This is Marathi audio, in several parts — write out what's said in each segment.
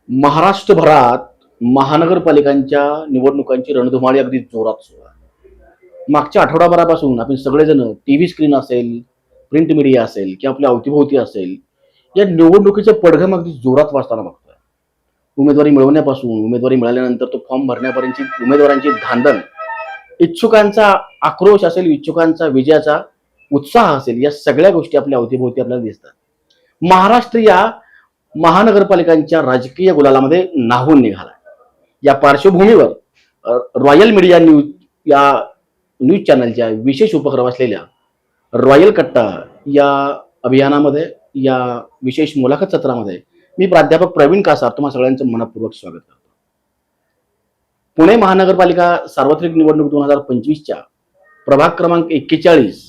महाराष्ट्रभरात महानगरपालिकांच्या निवडणुकांची रणधुमाळी अगदी जोरात सुरू आहे. मागच्या आठवडाभरापासून आपण सगळेजण टीव्ही स्क्रीन असेल, प्रिंट मीडिया असेल किंवा आपल्या अवतीभोवती असेल, या निवडणुकीचे पडघम अगदी जोरात वाजताना बघतोय. उमेदवारी मिळवण्यापासून उमेदवारी मिळाल्यानंतर तो फॉर्म भरण्यापर्यंतची उमेदवारांची धांदल, इच्छुकांचा आक्रोश असेल, इच्छुकांचा विजयाचा उत्साह असेल, या सगळ्या गोष्टी आपल्या अवतीभोवती आपल्याला दिसतात. महाराष्ट्र या महानगरपालिकांच्या राजकीय गुलालामध्ये न्हावून निघाला. या पार्श्वभूमीवर रॉयल मीडिया न्यूज या न्यूज चॅनलच्या विशेष उपक्रम असलेल्या रॉयल कट्टा या अभियानामध्ये, या विशेष मुलाखत सत्रामध्ये मी प्राध्यापक प्रवीण कासार तुम्हा सगळ्यांचं मनपूर्वक स्वागत करतो. पुणे महानगरपालिका सार्वत्रिक निवडणूक 2025च्या प्रभाग क्रमांक 41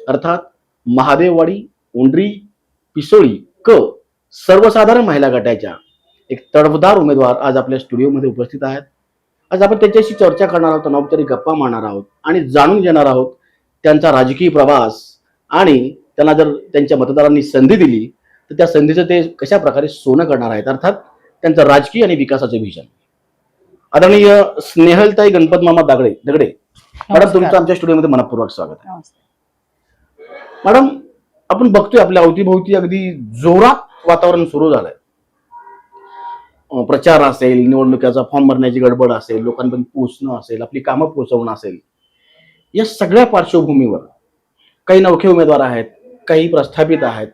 अर्थात महादेववाडी, उंडरी, पिसोळी क सर्वसाधारण महिला गटाच्या एक तडफदार उमेदवार आज आपल्या स्टुडिओमध्ये उपस्थित आहेत. आज आपण त्यांच्याशी चर्चा करणार आहोत, अनौपचारिक गप्पा मारणार आहोत आणि जाणून घेणार आहोत त्यांचा राजकीय प्रवास, आणि त्यांना जर त्यांच्या मतदारांनी संधी दिली तर त्या संधीचं ते कशा प्रकारे सोनं करणार आहेत, अर्थात त्यांचं राजकीय आणि विकासाचं विजन. आदरणीय स्नेहलताई गणपत मामा दगडे मॅडम, तुमचं आमच्या स्टुडिओमध्ये मनपूर्वक स्वागत आहे. मॅडम, आपण बघतोय आपल्या अवतीभोवती अगदी जोरात वातावरण सुरू झालंय. प्रचार असेल, निवडणुकीचा फॉर्म भरण्याची गडबड असेल, लोकांपर्यंत पोहोचणं असेल, आपली कामं पोहोचवणं असेल, या सगळ्या पार्श्वभूमीवर काही नवखे उमेदवार आहेत, काही प्रस्थापित आहेत,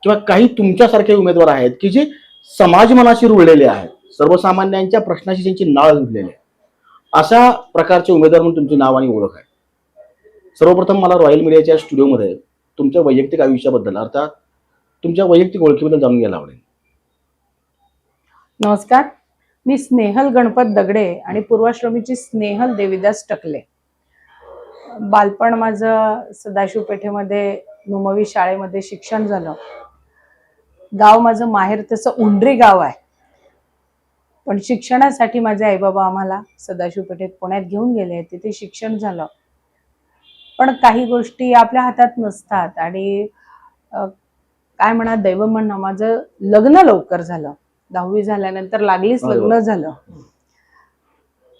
किंवा काही तुमच्यासारखे उमेदवार आहेत की जे समाज मनाशी रुळलेले आहेत, सर्वसामान्यांच्या प्रश्नाशी त्यांची नाळ जुळलेली आहे. अशा प्रकारचे उमेदवार म्हणून तुमची नाव आणि ओळख आहे. सर्वप्रथम मला रॉयल मीडियाच्या स्टुडिओमध्ये तुमच्या वैयक्तिक आयुष्याबद्दल, अर्थात तुमच्या वैयक्तिक ओळखीबद्दल जाणून घ्यायला आवडेल. नमस्कार, मी स्नेहल गणपत दगडे आणि पूर्वाश्रमीची स्नेहल देविदास टकले. बालपण माझं सदाशिव पेठेमध्ये नुमवी शाळेमध्ये शिक्षण झालं. गाव माझं माहेर तसं उंडरी गाव आहे, पण शिक्षणासाठी माझे आईबाबा आम्हाला सदाशिव पेठेत पुण्यात घेऊन गेले. तिथे शिक्षण झालं, पण काही गोष्टी आपल्या हातात नसतात आणि काय म्हणा, दैव म्हणणं, माझं लग्न लवकर झालं. 10वी झाल्यानंतर लागलीच लग्न झालं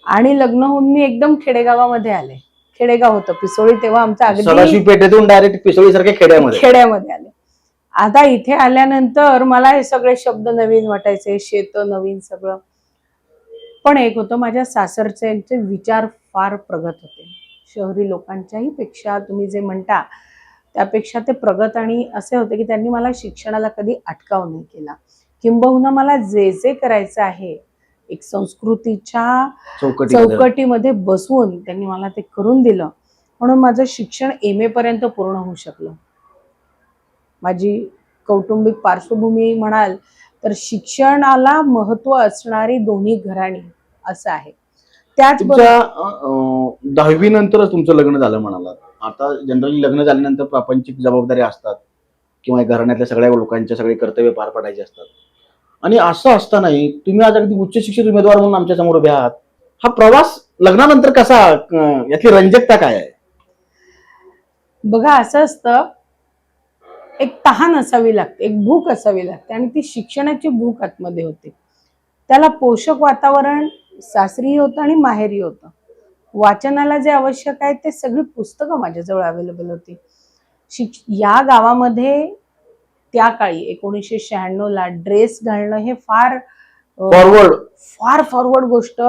आणि लग्न होऊन मी एकदम खेडेगावामध्ये आले. खेडेगाव होतं पिसोळी, तेव्हा आमचं अगदी सदाशिव पेठेतून डायरेक्ट पिसोळी सारख्या खेड्यामध्ये आले. आता इथे आल्यानंतर मला हे सगळे शब्द नवीन वाटायचे, शेत नवीन सगळं. पण एक होतं, माझ्या सासरचे विचार फार प्रगत होते. शहरी लोकांच्याही पेक्षा, तुम्ही जे म्हणता त्यापेक्षा ते प्रगत, आणि असे होते की त्यांनी मला शिक्षणाला कधी अटकाव नाही केला. किंबहुना मला जे जे करायचं आहे एक संस्कृतीच्या चौकटीमध्ये बसवून त्यांनी मला ते करून दिलं. म्हणून माझं शिक्षण MA पर्यंत पूर्ण होऊ शकलं. माझी कौटुंबिक पार्श्वभूमी म्हणाल तर शिक्षणाला महत्व असणारी दोन्ही घराणी असं आहे. त्याचबरोबर 10वी नंतरच तुमचं लग्न झालं म्हणालात. आता जनरली लग्न झाल्यानंतर प्रापंचिक जबाबदारी असतात किंवा घराण्यातल्या सगळ्या लोकांचे सगळे कर्तव्य पार पाडायचे असतात, आणि असं असतानाही तुम्ही आज अगदी उच्च शिक्षित उमेदवार म्हणून आमच्या समोर उभे आहात. हा प्रवास लग्नानंतर कसा, यातली रंजकता काय आहे? बघा, असं असतं, एक तहान असावी लागते, एक भूक असावी लागते, आणि ती शिक्षणाची भूक आतमध्ये होते. त्याला पोषक वातावरण सासरी होतं आणि माहेरी होतं. वाचनाला जे आवश्यक आहे ते सगळी पुस्तकं माझ्याजवळ अवेलेबल होती. या गावामध्ये त्या काळी 1996ला ड्रेस घालणं हे फार फॉरवर्ड गोष्ट,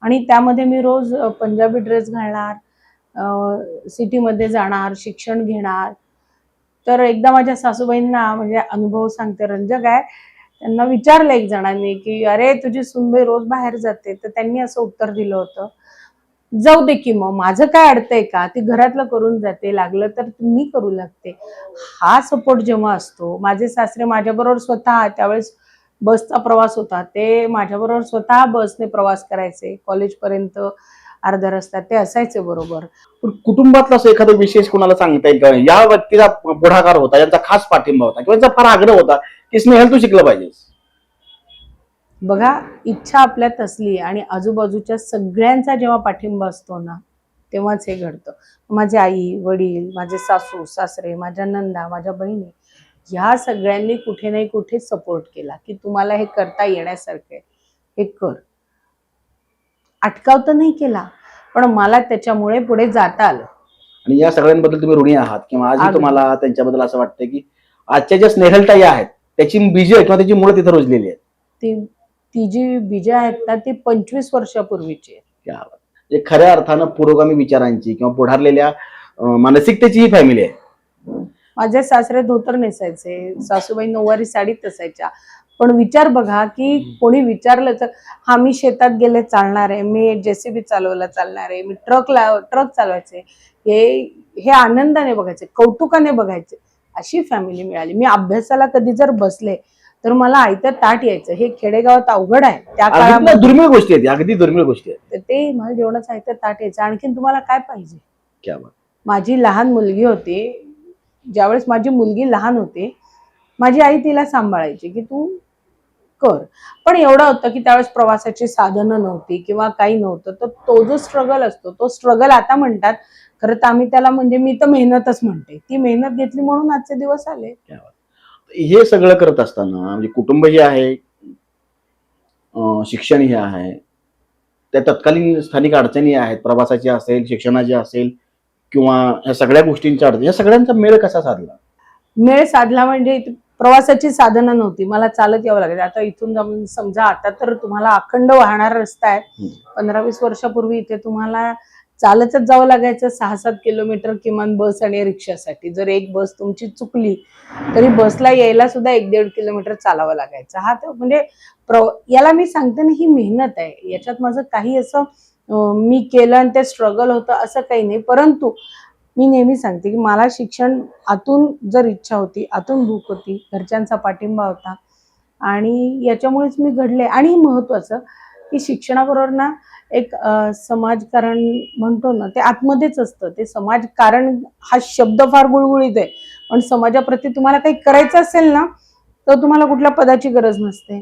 आणि त्यामध्ये मी रोज पंजाबी ड्रेस घालणार, सिटीमध्ये जाणार, शिक्षण घेणार. तर एकदा माझ्या सासूबाईंना, म्हणजे अनुभव सांगते, रंजक आहे, त्यांना विचारलं एक जणांनी की अरे तुझी सुनबाई रोज बाहेर जाते, तर त्यांनी असं उत्तर दिलं होतं, जाऊ दे की मग, माझं काय अडतंय का, ती घरातलं करून जाते, लागलं तर मी करू लागते. हा सपोर्ट जेव्हा असतो, माझे सासरे माझ्याबरोबर स्वतः, त्यावेळेस बसचा प्रवास होता, ते माझ्याबरोबर स्वतः बसने प्रवास करायचे कॉलेजपर्यंत, अर्धा रस्ता ते असायचे बरोबर. कुटुंबातला असं एखादा विशेष कोणाला सांगता येईल का, या व्यक्तीला पुढाकार होता, यांचा खास पाठिंबा होता किंवा यांचा फार आग्रह होता की स्नेहल तू शिकलं पाहिजेस? बघा, इच्छा आपल्यात असली आणि आजूबाजूच्या सगळ्यांचा जेव्हा पाठिंबा असतो ना, तेव्हाच हे घडतं. माझे आई वडील, माझे सासू सासरे, माझ्या नंदा, माझ्या बहिणी, ह्या सगळ्यांनी कुठे नाही कुठे सपोर्ट केला की तुम्हाला हे करता येण्यासारखं आहे. हे कर. अटकाव तर नाही केला, पण मला त्याच्यामुळे पुढे जाता आलं. आणि या सगळ्यांबद्दल तुम्ही ऋणी आहात किंवा आजही अगदी. तुम्हाला त्यांच्याबद्दल असं वाटतं की आजच्या ज्या स्नेहलताई आहेत त्याची बीज किंवा त्याची मुलं तिथे रुजलेली आहेत. ती जी बीज आहेत ना ती 25 वर्षापूर्वीची आहे. क्या बात. म्हणजे खऱ्या अर्थानं पुरोगामी विचारांची किंवा पुढारलेल्या मानसिकतेची ही फॅमिली आहे. माझे सासरे धोतर नेसायचे, सासूबाई नऊवारी साडीत असायच्या. पण विचार बघा की कोणी विचारलं तर हा मी शेतात गेले चालणार आहे, मी जेसीबी चालवायला चालणार आहे, मी ट्रक चालवायचे, हे आनंदाने बघायचे, कौतुकाने बघायचे. अशी फॅमिली मिळाली. मी अभ्यासाला कधी जर बसले तर मला आयतं ताट यायचं. हे खेडेगावात अवघड आहे त्या अगदी काळामध्ये. दुर्मिळ गोष्टी आहेत, अगदी दुर्मिळ गोष्टी आहेत. तर ते मला जेवणाचं आयतं ताट यायचं. आणखीन तुम्हाला काय पाहिजे? क्या बात. माझी लहान मुलगी होती, ज्यावेळेस माझी मुलगी लहान होती, माझी आई तिला सांभाळायची की तू कर. पण एवढं होतं की त्यावेळेस प्रवासाची साधनं नव्हती किंवा काही नव्हतं. तर तो जो स्ट्रगल असतो, तो स्ट्रगल आता म्हणतात, खरं तर आम्ही त्याला म्हणजे मी तर मेहनतच म्हणते. ती मेहनत घेतली म्हणून आजचे दिवस आले. क्या बात. हे सगळं करत असताना म्हणजे कुटुंब जे आहे, शिक्षण हे आहे, त्या तत्कालीन स्थानिक अडचणी आहेत, प्रवासाची असेल, शिक्षणाची असेल किंवा ह्या सगळ्या गोष्टींच्या अडचणी, या सगळ्यांचा मेळ कसा साधला? मेळ साधला म्हणजे प्रवासाची साधनं नव्हती, मला चालत यावं लागायचं. आता इथून जाऊन समजा आता तर तुम्हाला अखंड वाहणारा रस्ता आहे. 15-20 वर्षापूर्वी इथे तुम्हाला चालतच जावं लागायचं 6-7 किलोमीटर किमान बस आणि रिक्षासाठी. जर एक बस तुमची चुकली तरी बसला यायला सुद्धा 1-1.5 किलोमीटर चालावं लागायचं. हा तर म्हणजे याला मी सांगते ना, ही मेहनत आहे. याच्यात माझं काही असं मी केलं आणि ते स्ट्रगल होतं असं काही नाही. परंतु मी नेहमी सांगते की मला शिक्षण आतून जर इच्छा होती, आतून भूक होती, घरच्यांचा पाठिंबा होता आणि याच्यामुळेच मी घडले. आणि महत्वाचं की शिक्षणाबरोबर ना एक समाजकारण म्हणतो ना, ते आतमध्येच असतं. ते समाजकारण हा शब्द फार गुळगुळीत आहे, पण समाजाप्रती तुम्हाला काही करायचं असेल ना तर तुम्हाला कुठल्या पदाची गरज नसते.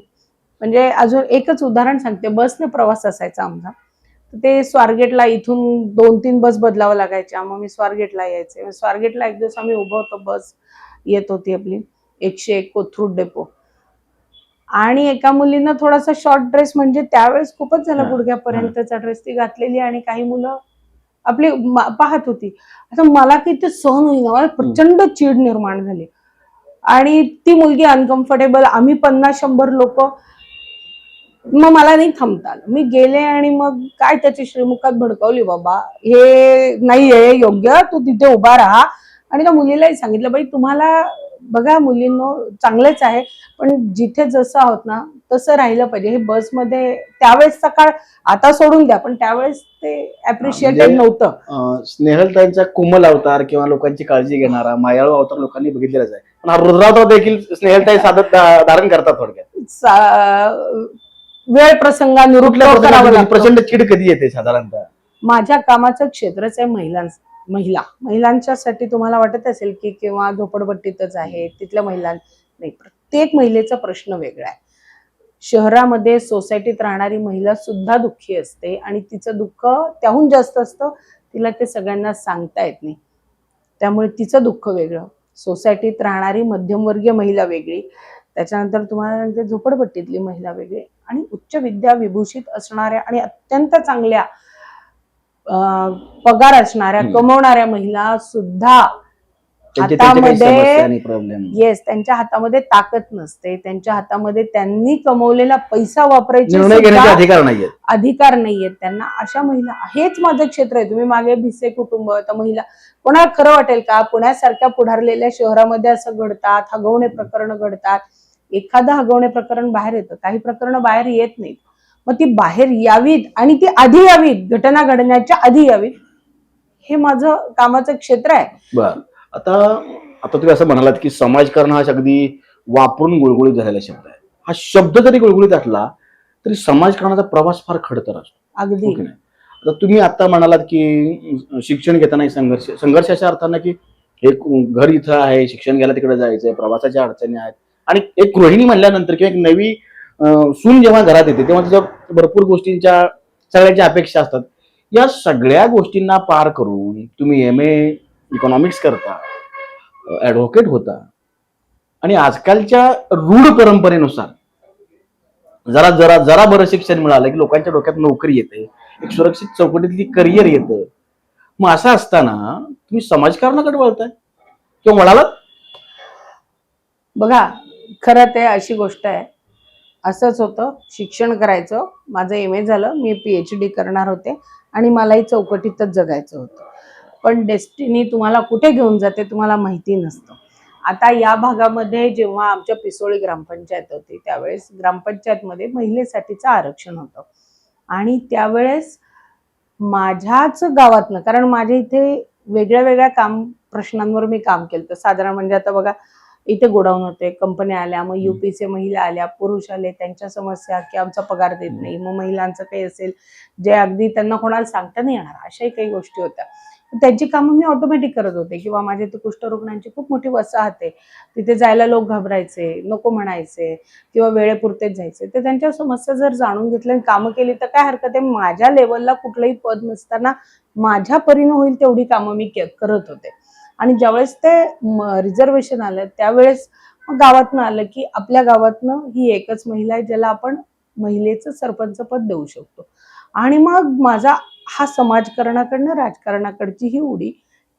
म्हणजे अजून एकच उदाहरण सांगते. बसने प्रवास असायचा आमचा. ते स्वारगेटला इथून 2-3 बस बदलावं लागायच्या. मग मी स्वारगेटला यायचे. स्वारगेटला एक दिवस आम्ही उभं होतो, बस येत होती आपली 101 कोथरूड डेपो, आणि एका मुलीनं थोडासा शॉर्ट ड्रेस, म्हणजे त्यावेळेस खूपच झाला गुडघ्यापर्यंतचा ड्रेस, ती घातलेली आणि काही मुलं आपली पाहत होती. आता मला काही ते सहन होईना, मला प्रचंड चीड निर्माण झाली. आणि ती मुलगी अनकम्फर्टेबल, आम्ही 50-100 लोक. मग मला नाही थांबता आलं. मी गेले आणि मग काय त्याची श्रीमुखात भडकावली, बाबा हे नाहीये योग्य, तू तिथे उभा राहा. आणि त्या मुलीलाही सांगितलं, बाई तुम्हाला बघा मुलींनो चांगलेच आहे, पण जिथे जसं आहोत ना तसं राहिलं पाहिजे. हे बसमध्ये त्यावेळेसचा काळ आता सोडून द्या, पण त्यावेळेस ते अप्रिशिएटेड नव्हतं. स्नेहलताईंचा कोमल अवतार किंवा लोकांची काळजी घेणारा मायाळू अवतार लोकांनी बघितलेलाच आहे, पण हा रुद्रावतार देखील स्नेहलताई साधत धारण करतात थोडक्यात. वेळ प्रसंगानुरूप प्रचंड चिड कधी येते साधारणतः? माझ्या कामाचं क्षेत्रच आहे महिलांच्यासाठी. तुम्हाला वाटत असेल की किंवा झोपडपट्टीतच आहे तिथल्या महिला नाही, प्रत्येक महिलेचा प्रश्न वेगळा आहे. शहरामध्ये सोसायटीत राहणारी महिला सुद्धा दुःखी असते आणि तिचं दुःख त्याहून जास्त असतं, तिला ते सगळ्यांना सांगता येत नाही. त्यामुळे तिचं दुःख वेगळं, सोसायटीत राहणारी मध्यमवर्गीय महिला वेगळी, त्याच्यानंतर तुम्हाला झोपडपट्टीतली महिला वेगळी, आणि उच्च विद्या विभूषित असणाऱ्या आणि अत्यंत चांगल्या पगार असणाऱ्या कमवणाऱ्या महिला सुद्धा हातामध्ये येस त्यांच्या हातामध्ये ताकद नसते, त्यांच्या हातामध्ये त्यांनी कमवलेला पैसा वापरायचे अधिकार नाहीयेत त्यांना. अशा महिला, हेच माझं क्षेत्र आहे. तुम्ही मागे भिसे कुटुंब, महिला, कोणाला खरं वाटेल का पुण्यासारख्या पुढारलेल्या शहरामध्ये असं घडतात, हगवणे प्रकरण घडतात? एखादं हगवणे प्रकरण बाहेर येतं, काही प्रकरण बाहेर येत नाहीत. मग ती बाहेर यावीत आणि ती आधी यावीत, घटना घडण्याच्या आधी यावीत, हे माझं कामाचं क्षेत्र आहे. बरं, आता तुम्ही असं म्हणालात की समाजकारण हा अगदी वापरून गुळगुळीत झालेला शब्द आहे. हा शब्द जरी गुळगुळीत असला तरी समाजकारणाचा प्रवास फार खडतर असतो. अगदी. आता तुम्ही आता म्हणालात की शिक्षण घेताना संघर्षाच्या अर्थानं की एक घर इथं आहे, शिक्षण घ्यायला तिकडे जायचंय, प्रवासाच्या अडचणी आहेत, आणि एक गृहिणी म्हणल्यानंतर किंवा एक नवी सून जेव्हा घरात येते तेव्हा तिच्या भरपूर गोष्टींच्या सगळ्याच्या अपेक्षा असतात. या सगळ्या गोष्टींना पार करून तुम्ही MA इकॉनॉमिक्स करता, ऍडव्होकेट होता, आणि आजकालच्या रूढ परंपरेनुसार जरा जरा जरा बरं शिक्षण मिळालं की लोकांच्या डोक्यात नोकरी येते, एक सुरक्षित चौकटीतली करिअर येतं. मग असं असताना तुम्ही समाजकारणाकडे वळताय किंवा वळालात? बघा, खरं ते अशी गोष्ट आहे. असंच होतं, शिक्षण करायचं, माझं MA झालं, मी PhD करणार होते आणि मलाही चौकटीतच जगायचं होतं. पण डेस्टिनी तुम्हाला कुठे घेऊन जाते तुम्हाला माहिती नसतं. आता या भागामध्ये जेव्हा आमच्या पिसोळी ग्रामपंचायत होती त्यावेळेस ग्रामपंचायतमध्ये महिलेसाठीचं आरक्षण होतं आणि त्यावेळेस माझ्याच गावातनं, कारण माझ्या इथे वेगळ्या वेगळ्या प्रश्नांवर मी काम केलं. साधारण म्हणजे आता बघा, इथे गोडाऊन होते, कंपन्या आल्या, मग UPचे महिला आल्या, पुरुष आले, त्यांच्या समस्या की आमचा पगार देत नाही, मग महिलांचं काही असेल जे अगदी त्यांना कोणाला सांगता नाही येणार, अशाही काही गोष्टी होत्या. त्यांची कामं मी ऑटोमॅटिक करत होते. किंवा माझ्या इथे कुष्ठरुग्णांची खूप मोठी वसाहत आहे, तिथे जायला लोक घाबरायचे, नको म्हणायचे किंवा वेळेपुरतेच जायचे. तर त्यांच्या समस्या जर जाणून घेतल्या आणि कामं केली तर काय हरकत आहे. माझ्या लेवलला कुठलंही पद नसताना माझ्या परीनं होईल तेवढी कामं मी करत होते. आणि ज्यावेळेस ते रिझर्वेशन आलं त्यावेळेस गावातनं आलं की आपल्या गावातनं ही एकच महिला आहे ज्याला आपण महिलेचं सरपंच पद देऊ शकतो. आणि मग माझा हा समाजकारणाकडनं राजकारणाकडची ही उडी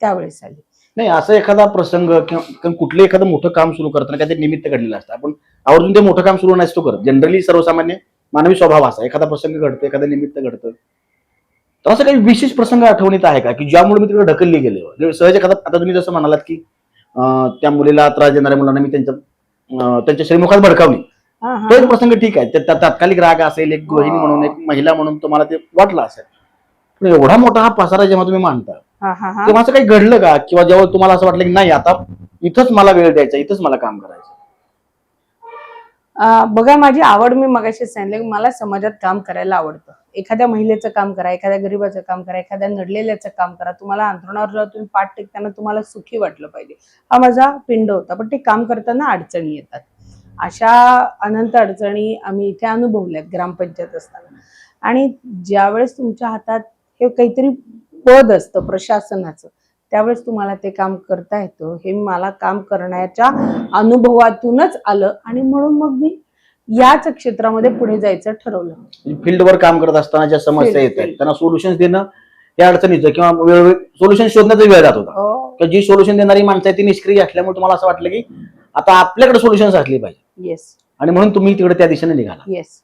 त्यावेळेस आली. नाही, असं एखादा प्रसंग किंवा कुठलं एखादं मोठं काम सुरू करताना काहीतरी निमित्त घडलेलं असतं. आपण आवर्जून ते मोठं काम सुरू नसतो करत. जनरली सर्वसामान्य मानवी स्वभाव असा, एखादा प्रसंग घडतो, एखादं निमित्त घडतं. तर असं काही विशेष प्रसंग आठवणीत आहे का की ज्यामुळे मी तिकडे ढकलली गेले? सहज एखादा, आता तुम्ही जसं म्हणालात की त्या मुलीला त्रास देणाऱ्या मुलांना मी त्यांच्या श्रीमुखात भडकावली, तो एक प्रसंग ठीक आहे. तात्कालिक राग असेल, एक गृहिणी म्हणून, एक महिला म्हणून तुम्हाला ते वाटलं असेल. पण एवढा मोठा हा पसारा जेव्हा तुम्ही मांडता तेव्हा असं काही घडलं का? किंवा जेव्हा तुम्हाला असं वाटलं की नाही, आता इथंच मला वेळ द्यायचा, इथंच मला काम करायचं? बघा, माझी आवड मी मगाशी सांगितलं की मला समाजात काम करायला आवडतं. एखाद्या महिलेचं काम करा, एखाद्या गरीबाचं काम करा, एखाद्या नडलेल्याचं काम करा. तुम्हाला अंथरुणावर जेव्हा तुम्ही पाठ टेकताना तुम्हाला सुखी वाटलं पाहिजे, हा माझा पिंड होता. पण ते काम करताना अडचणी येतात. अशा अनंत अडचणी आम्ही इथे अनुभवल्यात ग्रामपंचायत असताना. आणि ज्यावेळेस तुमच्या हातात हे काहीतरी पद असतं प्रशासनाचं, त्यावेळेस तुम्हाला ते काम करता येतं. हे मला काम करण्याच्या अनुभवातूनच आलं आणि म्हणून मग मी याच क्षेत्रामध्ये पुढे जायचं ठरवलं. फील्डवर काम करत असताना ज्या समस्या येत आहेत त्यांना सोल्युशन देणं, या अडचणीचं किंवा सोल्युशन शोधण्याचा वेळ जात होता. जी सोल्युशन देणारी माणसं आहे ती निष्क्रिय असल्यामुळे तुम्हाला असं वाटलं की आता आपल्याकडे सोल्युशन्स असली पाहिजे. येस. आणि म्हणून तुम्ही तिकडे त्या दिशेने निघाला. येस.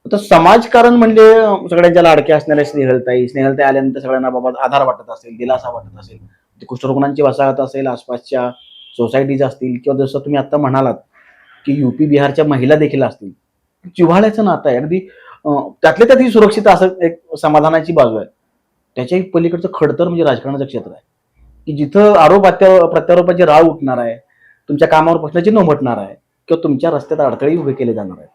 तर समाजकारण म्हणजे सगळ्यांच्या लाडक्या असणाऱ्या स्नेहलताई आल्यानंतर सगळ्यांना बाबा आधार वाटत असेल, दिलासा वाटत असेल, कुष्ठरुग्णांची वसाहत असेल, आसपासच्या सोसायटीज असतील, किंवा जसं तुम्ही आता म्हणालात की UP बिहारच्या महिला देखील असतील, जिव्हाळ्याचं नातं आहे अगदी. त्यातल्या त्यात ही सुरक्षित असं एक समाधानाची बाजू आहे. त्याच्याही पलीकडचं खडतर म्हणजे राजकारणाचं क्षेत्र आहे की जिथं प्रत्यारोपाची राळ उठणार आहे, तुमच्या कामावर प्रश्नाची चिन्ह उमटणार आहे, किंवा तुमच्या रस्त्यात अडथळे उभे केले जाणार आहेत.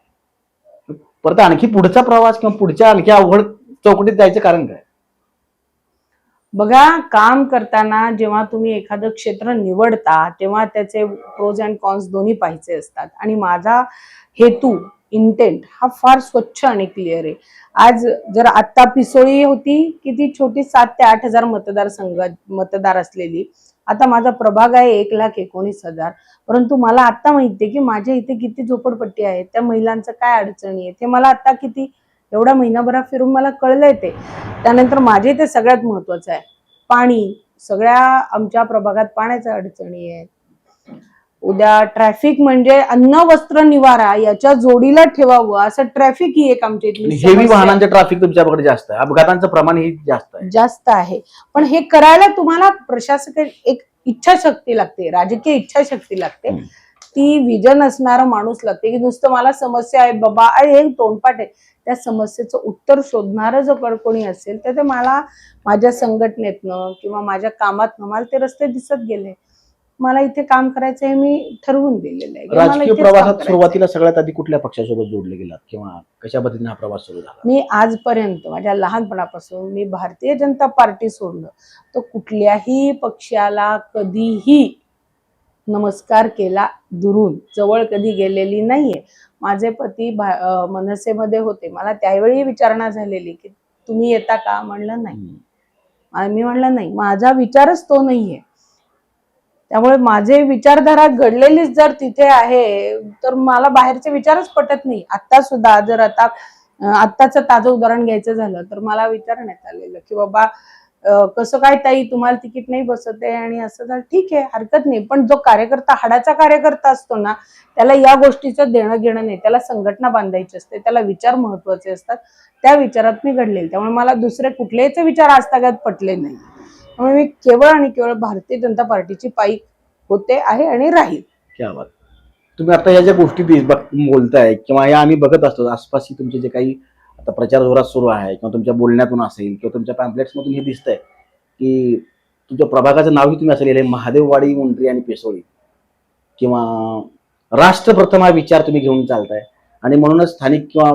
परत आणखी पुढचा प्रवास किंवा पुढच्या आणखी अवघड चौकटीत जायचं कारण काय? बघा, काम करताना जेव्हा तुम्ही एखादं क्षेत्र निवडता तेव्हा त्याचे प्रोज अँड कॉन्स दोन्ही पाहायचे असतात. आणि माझा हेतू, इंटेंट हा फार स्वच्छ आणि क्लिअर आहे. आज जर आत्ता पिसोळी होती किती छोटी, 7 ते 8 हजार मतदार असलेली, आता माझा प्रभाग आहे 1,19,000. परंतु मला आता माहितीये की माझ्या इथे किती झोपडपट्टी आहेत, त्या महिलांचं काय अडचणी आहेत, हे मला आता किती एवढा महिनाभरात फिरून मला कळलंय ते. त्यानंतर माझे ते सगळ्यात महत्वाचं आहे पाणी. सगळ्या आमच्या प्रभागात पाण्याच्या अडचणी आहेत. उद्या ट्रॅफिक म्हणजे अन्न वस्त्र निवारा याच्या जोडीला ठेवावं असं ट्रॅफिक ही एक आमच्या इथली हेवी वाहनांचं ट्रॅफिक तुमच्याकडे जास्त आहे, अपघातांचं प्रमाण ही जास्त आहे. पण हे करायला तुम्हाला प्रशासक एक इच्छाशक्ती लागते, राजकीय इच्छाशक्ती लागते, ती विजन असणारा माणूस लागते की नुसतं मला समस्या आहे बाबा, हे तोंडपाठ आहे. त्या समस्येचं उत्तर शोधणारं जर कोणी असेल तर ते मला माझ्या संघटनेतनं किंवा माझ्या कामातनं मला ते रस्ते दिसत गेले. मला इथे काम करायचं हे मी ठरवून दिलेलं आहे. राजकीय प्रवासात सुरुवातीला सगळ्यात आधी कुठल्या पक्षासोबत जोडले गेलात किंवा कशा पद्धतीने हा प्रवास सुरू झाला? मी आजपर्यंत माझ्या लहानपणापासून मी भारतीय जनता पार्टी सोडलं तर कुठल्याही पक्षाला कधीही नमस्कार केला दुरून, जवळ कधी गेलेली नाहीये. माझे पती मनसेमध्ये होते. मला त्यावेळी विचारणा झालेली की तुम्ही येता का? म्हणलं नाही. मी म्हणलं नाही, माझा विचारच तो नाहीये. त्यामुळे माझे विचारधारा घडलेलीच जर तिथे आहे तर मला बाहेरचे विचारच पटत नाही. आता सुद्धा जर आत्ताचं ताजं उदाहरण घ्यायचं झालं तर मला विचारण्यात आलेलं की बाबा कसं काय ताई तुम्हाला तिकीट नाही बसत आहे आणि असं झालं. ठीक आहे, हरकत नाही, पण जो कार्यकर्ता हाडाचा कार्यकर्ता असतो ना त्याला या गोष्टीचं देणं घेणं नाही. त्याला संघटना बांधायची असते, त्याला विचार महत्वाचे असतात. त्या विचारात मी घडलेले, त्यामुळे मला दुसरे कुठलेच विचार आजतागायत पटले नाही. त्यामुळे मी केवळ आणि केवळ भारतीय जनता पार्टीची पाईक होते, आहे आणि राहील. क्या बात. तुम्ही आता या ज्या गोष्टी बोलताय किंवा या आम्ही बघत असतो आसपास तुमचे जे काही आता प्रचार जोरात सुरू आहे किंवा तुमच्या बोलण्यातून असेल किंवा तुमच्या पॅम्पलेट्स मधून हे दिसतंय की तुमच्या प्रभागाचं नावही तुम्ही असं लिहिलंय महादेववाडी, उंडरी आणि पिसोळी, किंवा राष्ट्र प्रथम हा विचार तुम्ही घेऊन चालताय आणि म्हणूनच स्थानिक किंवा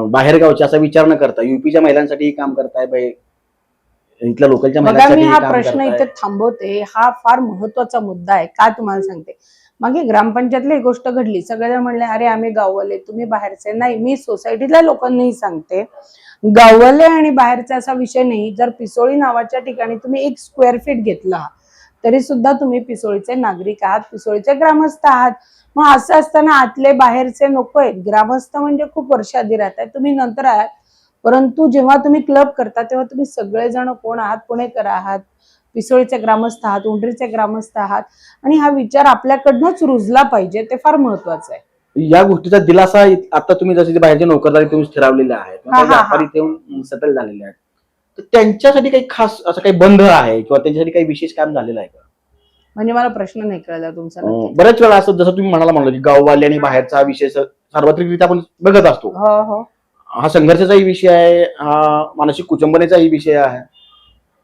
बाहेरगावचे असा विचार न करता युपीच्या महिलांसाठी काम करताय, इथल्या लोकलच्या बघा, मी महिलांसाठी हा काम प्रश्न करताय. इथे थांबवते. हा फार महत्वाचा मुद्दा आहे. का तुम्हाला सांगते, मागे ग्रामपंचायतला एक गोष्ट घडली. सगळेजण म्हणले अरे आम्ही गाववाले, तुम्ही बाहेरचे. नाही, मी सोसायटीतल्या लोकांनाही सांगते, गाववाले आणि बाहेरचा असा विषय नाही. जर पिसोळी नावाच्या ठिकाणी तुम्ही 1 स्क्वेअर फीट घेतला तरी सुद्धा तुम्ही पिसोळीचे नागरिक आहात, पिसोळीचे ग्रामस्थ आहात. मग असं असताना आतले बाहेरचे नको आहेत. ग्रामस्थ म्हणजे खूप वर्ष आधी राहतात, तुम्ही नंतर आहात. परंतु जेव्हा तुम्ही क्लब करता तेव्हा तुम्ही सगळेजण कोण आहात, पुणेकर आहात, पिसोळीचे ग्रामस्थ आहात, उंडरीचे ग्रामस्थ आहात, आणि हा विचार आपल्याकडनंच रुजला पाहिजे. ते फार महत्वाचं आहे. या गोष्टीचा दिलासा आता तुम्ही जसे बाहेरचे नोकरदारी तुम्ही ठरवलेले आहेत, व्यापारी येऊन सेटल झालेले आहेत, तर त्यांच्यासाठी काही खास असं काही बंध आहे किंवा त्यांच्यासाठी काही विशेष काम झालेलं आहे का? म्हणजे मला प्रश्न नाही कळला तुमचा. बऱ्याच वेळा असं जसं तुम्ही म्हणलं की गाववाले आणि बाहेरचा विषय सार्वत्रिकरित्या आपण बघत असतो. हो, हा संघर्षाचाही विषय आहे, हा मानसिक कुचंबनेचाही विषय आहे.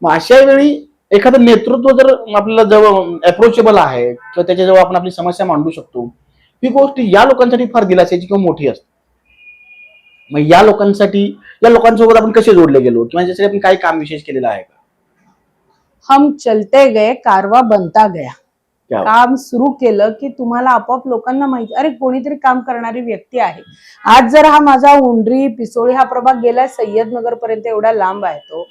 मग अशा वेळी एखादं नेतृत्व जर आपल्याला जवळ अप्रोचेबल आहे किंवा त्याच्याजवळ आपण आपली समस्या मांडू शकतो, ही गोष्ट या लोकांसाठी फार दिलासाची किंवा मोठी असते. मग या लोकांसोबत आपण कसे जोडले गेलो किंवा ज्यासाठी आपण काही काम विशेष केलेलं आहे का? हम चलते गए, कारवा बनता गया. क्या काम सुरू केलं की तुम्हाला आपोआप लोकांना माहिती, अरे कोणीतरी काम करणारी व्यक्ती आहे. आज जर हा माझा उंडरी पिसोळी हा प्रभाग गेलाय सय्यदनगर पर्यंत, एवढा लांब आहे तो.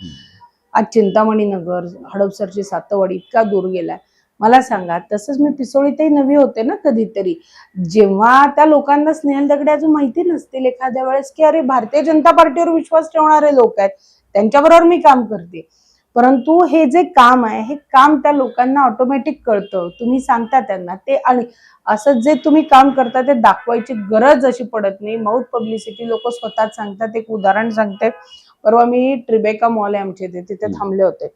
आज चिंतामणी नगर, हडपसरची सातवाडी इतका दूर गेलाय. मला सांगा, तसंच मी पिसोळीतही नवी होते ना कधीतरी, जेव्हा त्या लोकांना स्नेहल दगडे अजून माहिती नसतील एखाद्या वेळेस की अरे भारतीय जनता पार्टीवर विश्वास ठेवणारे लोक आहेत, त्यांच्याबरोबर मी काम करते. परंतु हे जे काम आहे, हे काम त्या लोकांना ऑटोमॅटिक कळतं. तुम्ही सांगता त्यांना ते, आणि असं जे तुम्ही काम करता ते दाखवायची गरज अशी पडत नाही. माउथ पब्लिसिटी लोक स्वतःच सांगतात. एक उदाहरण सांगते. परवा मी ट्रिबेका मॉल आहे आमच्या इथे, तिथे थांबले होते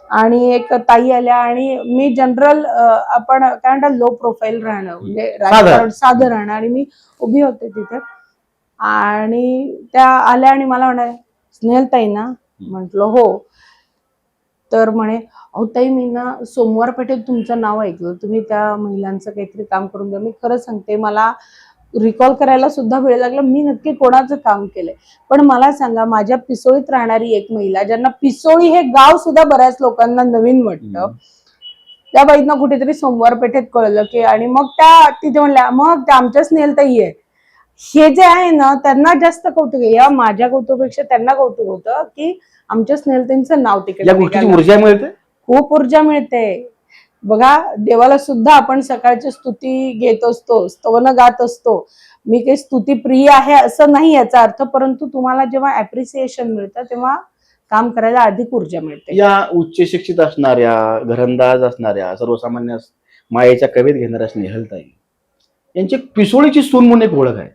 आणि एक ताई आल्या आणि मी जनरल आपण काय म्हणतात लो प्रोफाईल राहणं, म्हणजे राजकारण साधं राहणं, आणि मी उभी होते तिथे आणि त्या आल्या आणि मला म्हणाल्या स्नेहल ताई ना, म्हंटल हो. तर म्हणे अहो ताई, मी ना सोमवार पेठेत तुमचं नाव ऐकलं, तुम्ही त्या महिलांचं काहीतरी काम करून द्या. मी खरं सांगते, मला रिकॉल करायला सुद्धा वेळ लागला मी नक्की कोणाचं काम केलंय. पण मला सांगा, माझ्या पिसोळीत राहणारी एक महिला, ज्यांना पिसोळी हे गाव सुद्धा बऱ्याच लोकांना नवीन वाटतं, त्या बाईंना कुठेतरी सोमवार पेठेत कळलं की, आणि मग त्या तिथे म्हणल्या मग त्या आमच्या स्नेहलताई आहे. हे जे आहे ना, त्यांना जास्त कौतुक आहे. या माझ्या कौतुकापेक्षा त्यांना कौतुक होतं की आमच्या स्नेहलताईंचं नाव तिकडे. ऊर्जा मिळते, खूप ऊर्जा मिळते. बघा, देवाला सुद्धा आपण सकाळची स्तुती घेत असतो, स्तवन गात असतो. मी काही स्तुतीप्रिय आहे असं नाही याचा अर्थ, परंतु तुम्हाला जेव्हा अप्रिसिएशन मिळतं तेव्हा काम करायला अधिक ऊर्जा मिळते. या उच्च शिक्षित असणाऱ्या, घरंदाज असणाऱ्या, सर्वसामान्य मायेच्या कवेत घेणाऱ्या स्नेहलताई यांची पिसोळीची सून म्हणून एक ओळख आहे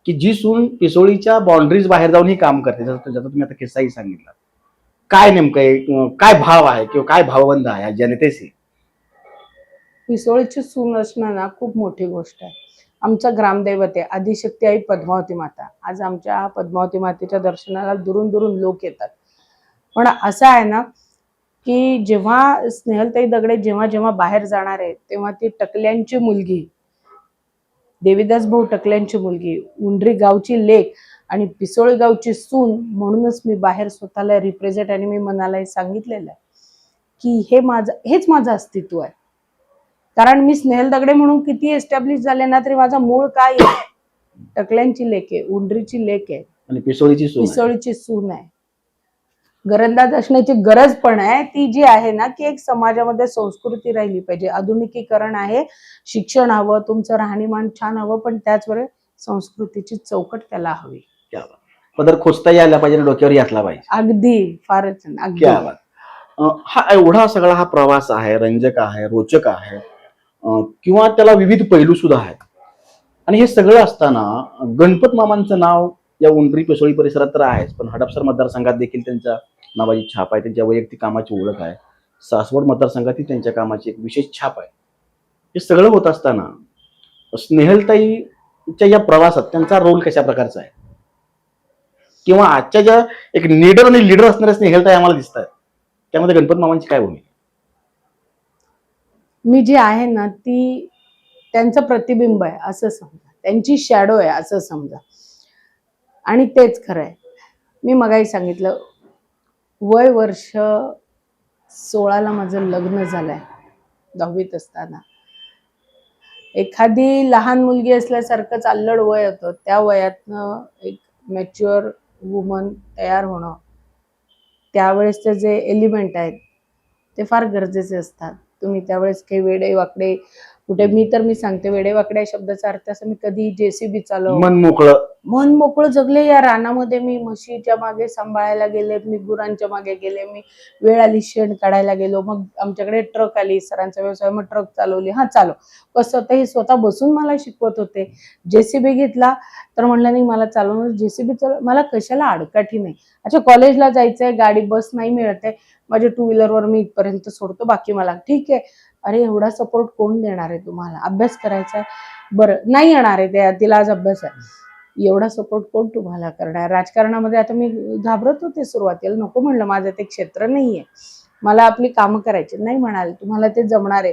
की जी सून पिसोळीच्या बाउंड्रीज बाहेर जाऊन ही काम करते. ज्याचा तुम्ही आता किस्साही सांगितला. काय नेमकं काय भाव आहे किंवा काय भावबंध आहे जनतेशी? पिसोळीची सून असणं ना खूप मोठी गोष्ट आहे. आमचं ग्रामदैवत आहे आदिशक्ती आई पद्मावती माता. आज आमच्या पद्मावती मातेच्या दर्शनाला दुरून दुरून लोक येतात. पण असं आहे ना की जेव्हा स्नेहलताई दगडे जेव्हा जेव्हा बाहेर जाणार आहे तेव्हा ती टकल्यांची मुलगी, देवीदास भाऊ टकल्यांची मुलगी, उंडरी गावची लेक आणि पिसोळी गावची सून म्हणूनच मी बाहेर स्वतःला रिप्रेझेंट, आणि मी मनाला सांगितलेलं आहे की हेच माझं अस्तित्व आहे. कारण मी स्नेहल दगडे म्हणून किती एस्टॅब्लिश झाले ना तरी माझा मूळ काय आहे, टकल्यांची लेक आहे, उंडरीची लेक आहे आणि पिसोळीची सून सून आहे. घरंदाज असण्याची गरज पण आहे, ती जी आहे ना की एक समाजामध्ये संस्कृती राहिली पाहिजे. आधुनिकीकरण आहे, शिक्षण हवं, तुमचं राहणीमान छान हवं, पण त्याचवेळी संस्कृतीची चौकट त्याला हवी. क्या बात. पदर खोचता यायला पाहिजे आणि डोक्यावर यातला पाहिजे. अगदी फारच अगदी. क्या बात. हा एवढा सगळा हा प्रवास आहे, रंजक आहे, रोचक आहे, किंवा त्याला विविध पैलू सुद्धा आहेत. आणि हे सगळं असताना गणपत मामांचं नाव या उंबरी पिसोळी परिसरात तर आहेच, पण हडपसर मतदारसंघात देखील त्यांच्या नावाची छाप आहे, त्यांच्या वैयक्तिक कामाची ओळख आहे. सासवड मतदारसंघातही त्यांच्या कामाची एक विशेष छाप आहे. हे सगळं होत असताना स्नेहलताईच्या या प्रवासात त्यांचा रोल कशा प्रकारचा आहे, किंवा आजच्या ज्या एक लीडर आणि लीडर असणाऱ्या स्नेहलताई आम्हाला दिसत आहेत, त्यामध्ये गणपत मामांची काय भूमिका? मी जी आहे ना ती त्यांचं प्रतिबिंब आहे असं समजा, त्यांची शॅडो आहे असं समजा, आणि तेच खरं आहे. मी मगाही सांगितलं, वय वर्ष 16ला माझं लग्न झालंय, 10वीत असताना. एखादी लहान मुलगी असल्यासारखंच अल्लड वय होतं, त्या वयातनं एक मॅच्युअर वुमन तयार होणं, त्यावेळेसचे जे एलिमेंट आहेत ते फार गरजेचे असतात. तुम्ही त्यावेळेस काही वेडे वाकडे कुठे, मी सांगते वेडे वाकडे शब्दाचा अर्थ असं, मी कधी जेसीबी चालव, मन मोकळं जगले या रानामध्ये. मी म्हशीच्या मागे सांभाळायला गेले, मी गुरांच्या मागे गेले, मी वेळ आली शेण काढायला गेलो, मग आमच्याकडे ट्रक आली, सरांचा व्यवसाय, मग ट्रक चालवली, हा चालव कसं, तर हे स्वतः बसून मला शिकवत होते. जेसीबी घेतला तर म्हणलं नाही मला चालवणार, जेसीबी चालव, मला कशाला आडकाठी नाही. अच्छा कॉलेजला जायचंय, गाडी बस नाही मिळते, माझ्या 2 व्हीलरवर मी इथपर्यंत सोडतो, बाकी मला ठीक आहे. अरे एवढा सपोर्ट कोण देणार आहे तुम्हाला? अभ्यास करायचा आहे, बरं नाही येणार आहे, तिला आज अभ्यास आहे, एवढा सपोर्ट कोण तुम्हाला करणार? राजकारणामध्ये आता मी घाबरत होते सुरुवातीला, नको म्हणलं, माझं ते क्षेत्र नाहीये, मला आपली कामं करायची नाही. म्हणाले तुम्हाला ते जमणार आहे.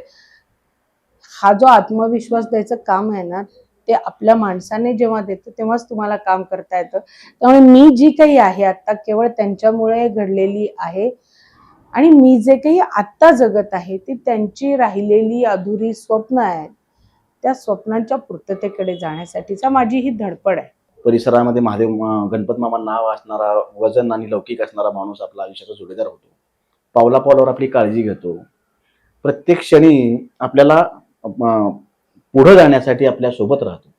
हा जो आत्मविश्वास द्यायचं काम आहे ना, ते आपल्या माणसाने जेव्हा देतं तेव्हाच तुम्हाला काम करता येतं. त्यामुळे मी जी काही आहे आता केवळ त्यांच्यामुळे घडलेली आहे, आणि मी जे काही आत्ता जगत आहे ती त्यांची राहिलेली अधुरी स्वप्न आहेत. त्या स्वप्नांच्या पूर्ततेकडे जाण्यासाठीचा माझी ही धडपड आहे. परिसरामध्ये गणपत मामा नाव असणारा, वजन आणि लौकिक असणारा माणूस आपला आयुष्याचा जोडीदार होतो. पावला पावलावर आपली काळजी घेतो. प्रत्येक क्षणी आपल्याला पुढे जाण्यासाठी आपल्या सोबत राहतो.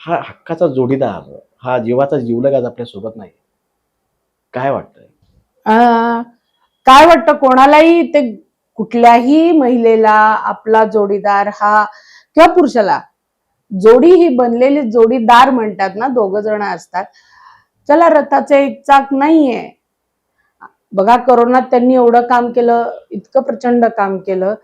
हा हक्काचा जोडीदार, हा जीवाचा जीवलग आज आपल्या सोबत नाही. काय वाटतंय? काय वाटतं कोणालाही, ते कुठल्याही महिलेला आपला जोडीदार हा, किंवा पुरुषाला, जोडी ही बनलेली, जोडीदार म्हणतात ना, 2 जण असतात. चला रथाचे एक चाक नाहीये. बघा करोनात त्यांनी एवढं काम केलं, इतकं प्रचंड काम केलं,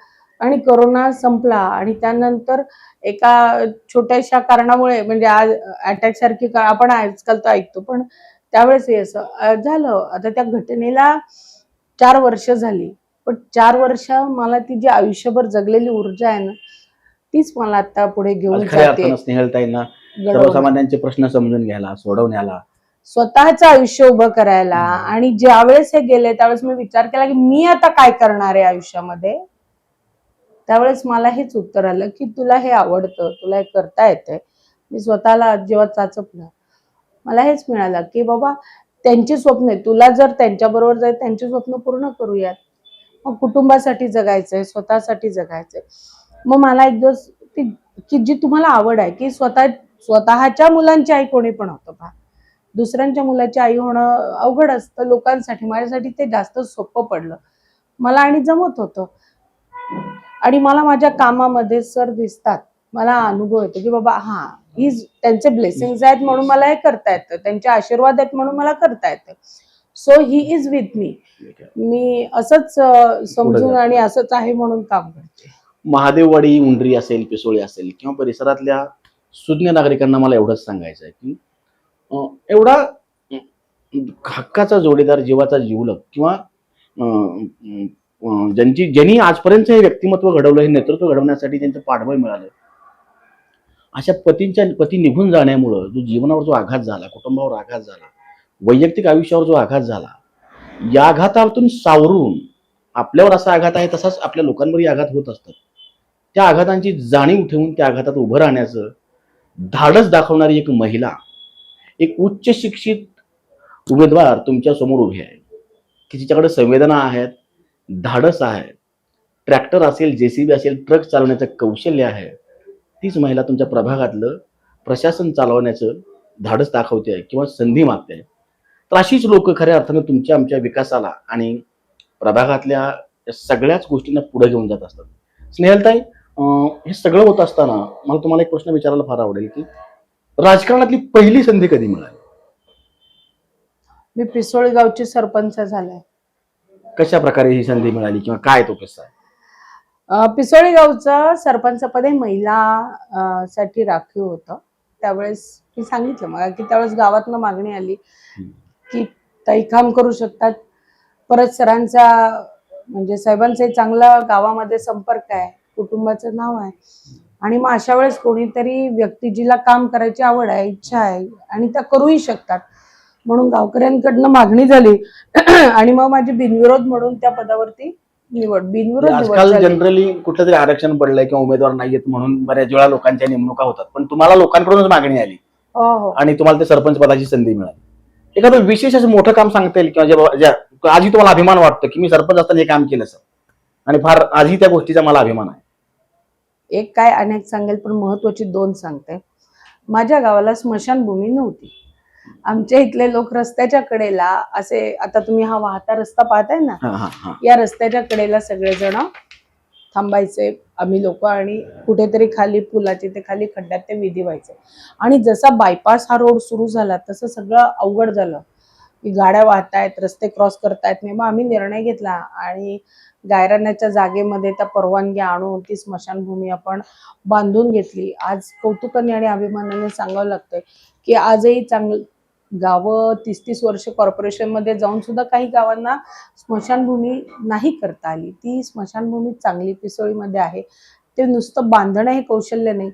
आणि करोना संपला, आणि त्यानंतर एका छोट्याशा कारणामुळे, म्हणजे आज अटॅक सारखी आपण आजकाल तो ऐकतो, पण त्यावेळेस हे असं झालं. आता त्या घटनेला 4 वर्ष झाली, पण 4 वर्ष मला ती जी आयुष्यभर जगलेली ऊर्जा आहे ना, तीच मला आता पुढे घेऊन जाते. स्नेहलताईंना सर्वसामान्यांचे प्रश्न समजून घ्यायला, सोडवण्याला, स्वतःचं आयुष्य उभं करायला. आणि ज्यावेळेस हे गेले त्यावेळेस मी विचार केला की मी आता काय करणार आहे आयुष्यामध्ये. त्यावेळेस मला हेच उत्तर आलं की तुला हे आवडतं, तुला हे करता येतंय. मी स्वतःला जेव्हा चाचपलं, मला हेच मिळालं की बाबा त्यांची स्वप्न, तुला जर त्यांच्याबरोबर जायचं, त्यांची स्वप्न पूर्ण करूयात. मग कुटुंबासाठी जगायचंय, स्वतःसाठी जगायचंय. मग मला एक दिवस की जी तुम्हाला आवड आहे, की स्वतःच्या मुलांची आई कोणी पण होतं पहा, दुसऱ्यांच्या मुलाची आई होणं अवघड असतं लोकांसाठी. माझ्यासाठी ते जास्त सोपं पडलं मला, आणि जमत होतं. आणि मला माझ्या कामामध्ये सर दिसतात, मला अनुभव येतो की बाबा हा त्यांचे ब्लेसिंग्स आहेत म्हणून मला हे करता येतं, त्यांचे आशीर्वाद आहेत म्हणून मला करता येतं. So he is with me. मी असंच समजून आणि असंच आहे म्हणून काम करते. महादेववाडी, उंडरी असेल, पिसोळी असेल, किंवा परिसरातल्या सुज्ञ नागरिकांना मला एवढंच सांगायचं आहे की एवढा हक्काचा जोडीदार, जीवाचा जीवलग, किंवा ज्यांनी आजपर्यंत हे व्यक्तिमत्व घडवलं, हे नेतृत्व घडवण्यासाठी त्यांचं पाठबळ मिळालं, अशा पती निघून जाण्यामुळं जो जीवनावर जो आघात झाला, कुटुंबावर आघात झाला, वैयक्तिक आयुष्यावर जो आघात झाला, या आघातातून सावरून आपल्यावर असा आघात आहे तसाच आपल्या लोकांवरही आघात होत असतात. त्या आघातांची जाणीव ठेवून त्या आघातात उभं राहण्याचं धाडस दाखवणारी एक महिला, एक उच्च शिक्षित उमेदवार तुमच्या समोर उभी आहे. की जिच्याकडे संवेदना आहेत, धाडस आहे, ट्रॅक्टर असेल, जेसीबी असेल, ट्रक चालवण्याचं कौशल्य आहे, तीच महिला तुमच्या प्रभागातलं प्रशासन चालवण्याचं धाडस दाखवते किंवा संधी मागते. तर अशीच लोक खऱ्या अर्थाने तुमच्या आमच्या विकासाला आणि प्रभागातल्या या सगळ्याच गोष्टींना पुढे घेऊन जात असतात. स्नेहलताई, हे सगळं होत असताना मला तुम्हाला एक प्रश्न विचारायला फार आवडेल की राजकारणातली पहिली संधी कधी मिळाली? मी पिसोळी गावची सरपंच झाले. कशा प्रकारे ही संधी मिळाली किंवा काय तो किस्सा आहे? पिसोळी गावचं सरपंचपद हे महिला साठी राखीव होतं. त्यावेळेस मी सांगितलं मला की त्यावेळेस गावातनं मागणी आली की ताई काम करू शकतात. परत सरांचा म्हणजे साहेबांचा चांगला गावामध्ये संपर्क आहे, कुटुंबाचं नाव आहे, आणि मग अशा वेळेस कोणीतरी व्यक्ती जिला काम करायची आवड आहे, इच्छा आहे आणि त्या करूही शकतात म्हणून गावकऱ्यांकडनं मागणी झाली आणि मग माझी बिनविरोध म्हणून त्या पदावरती बिनविरोध निवड आजकाल झाली. जनरली कुठलं तरी आरक्षण पडलंय किंवा उमेदवार नाहीयेत म्हणून बऱ्याच वेळा लोकांच्या नेमणुका होतात, पण तुम्हाला लोकांकडूनच मागणी आली हो हो. आणि तुम्हाला ते सरपंच पदाची संधी मिळाली. एखादं विशेष असं मोठं काम सांगता येईल किंवा आजही तुम्हाला अभिमान वाटतो की मी सरपंच असताना हे काम केलं सर आणि फार आजही त्या गोष्टीचा मला अभिमान आहे? एक काय अनेक सांगेल पण महत्वाची दोन सांगते. माझ्या गावाला स्मशानभूमी नव्हती. आमच्या इथले लोक रस्त्याच्या कडेला असे, आता तुम्ही हा वाहता रस्ता पाहताय ना, हा, हा, हा. या रस्त्याच्या कडेला सगळेजण थांबायचे आम्ही लोक आणि कुठेतरी खाली पुलाचे ते खाली खड्ड्यात ते विधी व्हायचे. आणि जसा बायपास हा रोड सुरू झाला तसं सगळं अवघड झालं की गाड्या वाहतायत, रस्ते क्रॉस करतायत नाही. मग आम्ही निर्णय घेतला आणि गायरानाच्या जागेमध्ये त्या परवानग्या आणून ती स्मशानभूमी आपण बांधून घेतली. आज कौतुकाने आणि अभिमानाने सांगावं लागतंय की आजही गावं 30-30 वर्ष कॉर्पोरेशनमध्ये जाऊन सुद्धा काही गावांना स्मशानभूमी नाही करता आली. ती स्मशानभूमी चांगली पिसोळीमध्ये आहे. ते नुसतं बांधणं हे कौशल्य नाही,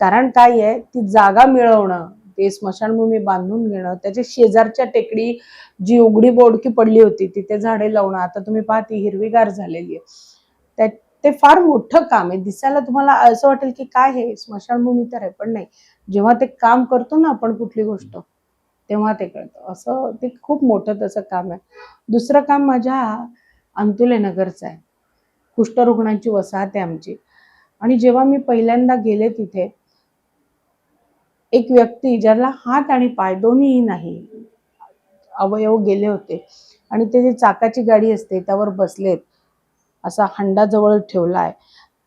कारण काय आहे, ती जागा मिळवणं, ते स्मशानभूमी बांधून घेणं, त्याच्या शेजारच्या टेकडी जी उघडी बोडकी पडली होती तिथे झाडे लावणं, आता तुम्ही पहा ती हिरवीगार झालेली आहे. ते फार मोठं काम आहे. दिसायला तुम्हाला असं वाटेल की काय हे स्मशानभूमी तर आहे, पण नाही. जेव्हा ते काम करतो ना आपण कुठली गोष्ट, तेव्हा ते कळतं. असं ते खूप मोठं तसं काम आहे. दुसरं काम माझ्या अंतुले नगरचं आहे. कुष्ठरुग्णांची वसाहत आहे आमची. आणि जेव्हा मी पहिल्यांदा गेले तिथे, एक व्यक्ती ज्याला हात आणि पाय दोन्हीही नाही, अवयव गेले होते, आणि ते जी चाकाची गाडी असते त्यावर बसलेत, असा हंडा जवळ ठेवलाय,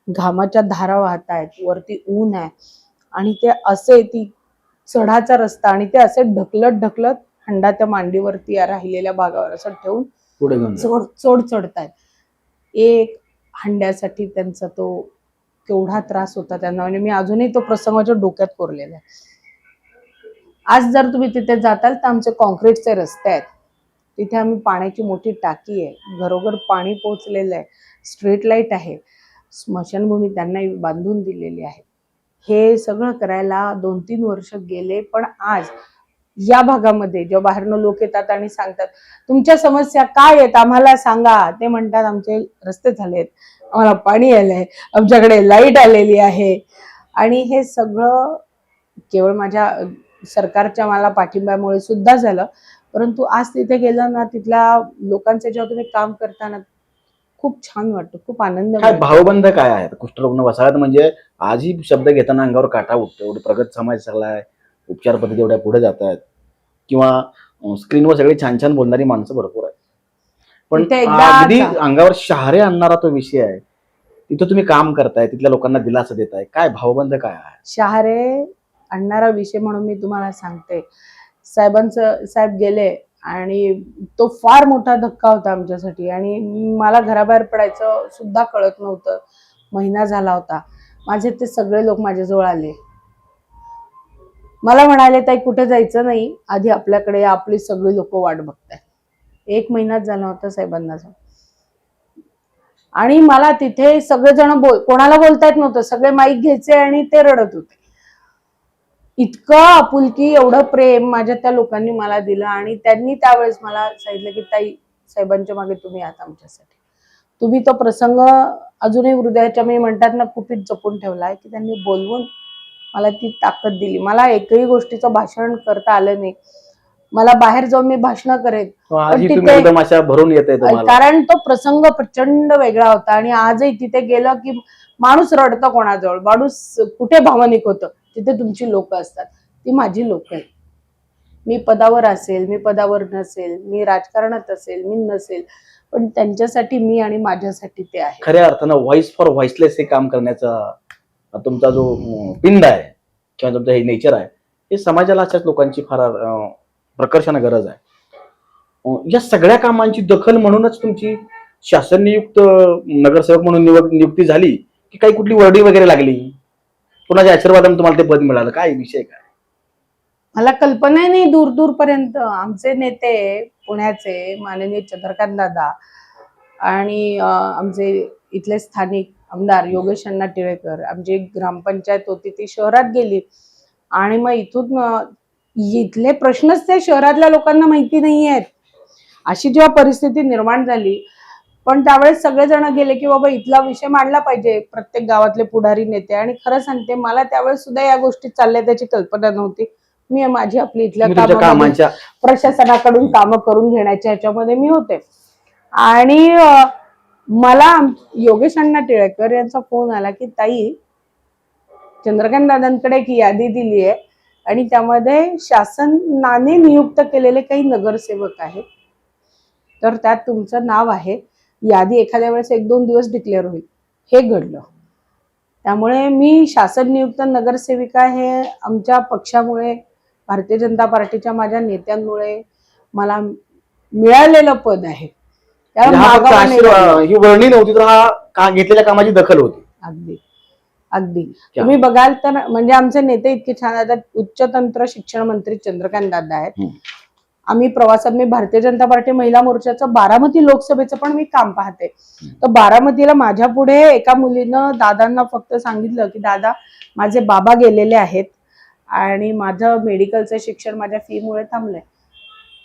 घामाच्या धारा वाहत आहेत, वरती ऊन आहे आणि ते असे ती चढाचा रस्ता आणि ते असे ढकलत ढकलत हंडा त्या मांडीवरती राहिलेल्या भागावर असं ठेवून पुढे घेऊन जा. चढ चढतायत. एक हंड्यासाठी त्यांचा तो केवढा त्रास होता त्यांना, म्हणजे मी अजूनही तो प्रसंग माझ्या डोक्यात कोरलेला आहे. आज जर तुम्ही तिथे जाताल तर आमचे कॉन्क्रीटचे रस्ते आहेत, तिथे आम्ही पाण्याची मोठी टाकी आहे, घरोघर पाणी पोहोचलेलं आहे, स्ट्रीट लाईट आहे, स्मशानभूमी त्यांना बांधून दिलेली आहे. हे सगळं करायला 2-3 वर्ष गेले. पण आज या भागामध्ये जेव्हा बाहेरनं लोक येतात आणि सांगतात तुमच्या समस्या काय आहेत आम्हाला सांगा, ते म्हणतात आमचे रस्ते झालेत, आम्हाला पाणी आलंय, आमच्याकडे लाईट आलेली आहे. आणि हे सगळं केवळ माझ्या सरकारच्या मला पाठिंब्यामुळे सुद्धा झालं. परंतु आज तिथे गेलं ना, तिथल्या लोकांचे जेव्हा तुम्ही काम करताना खूप छान वाटतं, खूप आनंद काय मिळतो. भावबंध काय आहेत? कुष्ठरुग्ण वसाहत म्हणजे आजही शब्द घेताना अंगावर काटा उठतो. एवढं प्रगत समाज सगळा, उपचार पद्धती एवढ्या पुढे जात आहेत किंवा स्क्रीनवर सगळी छान छान बोलणारी माणसं भरपूर आहेत, पण तिथे एकदा अगदी अंगावर शहारे आणणारा तो विषय आहे. तिथं तुम्ही काम करताय, तिथल्या लोकांना दिलासा देताय, काय भावबंध काय आहे? शहारे आणणारा विषय म्हणून मी तुम्हाला सांगते, साहेब गेले आणि तो फार मोठा धक्का होता आमच्यासाठी आणि मला घराबाहेर पडायचं सुद्धा कळत नव्हतं. महिना झाला होता. माझे ते सगळे लोक माझ्याजवळ आले, मला म्हणाले ताई कुठे जायचं नाही, आधी आपल्याकडे आपली सगळी लोक वाट बघताय. 1 महिनाच झाला होता साहेबांना जाऊन. आणि मला तिथे सगळेजण कोणाला बोलता येत नव्हतं, सगळे माईक घ्यायचे आणि ते रडत होते. इतकं आपुलकी, एवढं प्रेम माझ्या त्या लोकांनी मला दिलं आणि त्यांनी त्यावेळेस मला सांगितलं की ताई, साहेबांच्या मागे तुम्ही आहात आमच्यासाठी. तुम्ही तो प्रसंग अजूनही हृदयाच्या मी म्हणतात ना कुपीत जपून ठेवलाय की त्यांनी बोलवून मला ती ताकद दिली. मला एकही गोष्टीचं भाषण करता आलं नाही. मला बाहेर जाऊन मी भाषण करेन, आजही पण तुम्ही तिथे- एकदम अशा भरून येते तुम्हाला. कारण तो प्रसंग प्रचंड वेगळा होता आणि आजही तिथे गेलं की माणूस रडतं कोणाजवळ, माणूस कुठे भावनिक होतं, तिथे तुमची लोक असतात. ती माझी लोक आहेत. मी पदावर असेल, मी पदावर नसेल, मी राजकारणात असेल, मी नसेल, पण त्यांच्यासाठी मी आणि माझ्यासाठी ते आहे. खऱ्या अर्थानं व्हॉइस फॉर व्हॉइसलेस हे काम करण्याचा तुमचा जो पिंड आहे किंवा तुमचं हे नेचर आहे, हे समाजाला अशाच लोकांची फार प्रकर्षाने गरज आहे. या सगळ्या कामांची दखल म्हणूनच तुमची शासन नियुक्त नगरसेवक म्हणून नियुक्ती झाली की काही कुठली वर्डी वगैरे लागली, कुणाच्या आशीर्वादाने तुम्हाला ते पद मिळालं, काय विषय काय? मला कल्पना नाही दूर दूर पर्यंत. आमचे नेते पुण्याचे माननीय चंद्रकांत दादा आणि आमचे इथले स्थानिक आमदार योगेश अण्णा टिळेकर, आमची ग्रामपंचायत होती ती शहरात गेली आणि मग इथून इथले प्रश्नच ते शहरातल्या लोकांना माहिती नाही आहेत, अशी जेव्हा परिस्थिती निर्माण झाली. पण त्यावेळेस सगळेजण गेले की बाबा इथला विषय मांडला पाहिजे, प्रत्येक गावातले पुढारी नेते. आणि खरं सांगते, मला त्यावेळेस सुद्धा या गोष्टी चालल्या त्याची कल्पना नव्हती. मी माझी आपली इथल्या कामांच्या प्रशासनाकडून कामं करून घेण्याच्या ह्याच्यामध्ये मी होते. आणि मला योगेश अण्णा टिळेकर यांचा फोन आला की ताई, चंद्रकांत दादांकडे एक यादी दिली आहे आणि त्यामध्ये शासनाने नियुक्त केलेले काही नगरसेवक आहेत, तर त्यात तुमचं नाव आहे. यादी एखाद्या वेळेस 1-2 दिवस डिक्लेअर होईल. हे घडलं. त्यामुळे मी शासन नियुक्त नगरसेविका हे आमच्या पक्षामुळे, भारतीय जनता पार्टीच्या माझ्या नेत्यांमुळे मला मिळालेलं पद आहे. ही वर्णी नव्हती तर हा घेतलेल्या कामाची दखल होती. अगदी अगदी. तुम्ही बघाल तर म्हणजे आमचे नेते इतके छान आहेत. उच्च तंत्र शिक्षण मंत्री चंद्रकांत दादा आहेत. आम्ही प्रवासात, मी भारतीय जनता पार्टी महिला मोर्चाचं बारामती लोकसभेचं पण मी काम पाहते. तर बारामतीला माझ्या पुढे एका मुलीनं दादांना फक्त सांगितलं की दादा, माझे बाबा गेलेले आहेत आणि माझं मेडिकलचं शिक्षण माझ्या फीमुळे थांबलंय.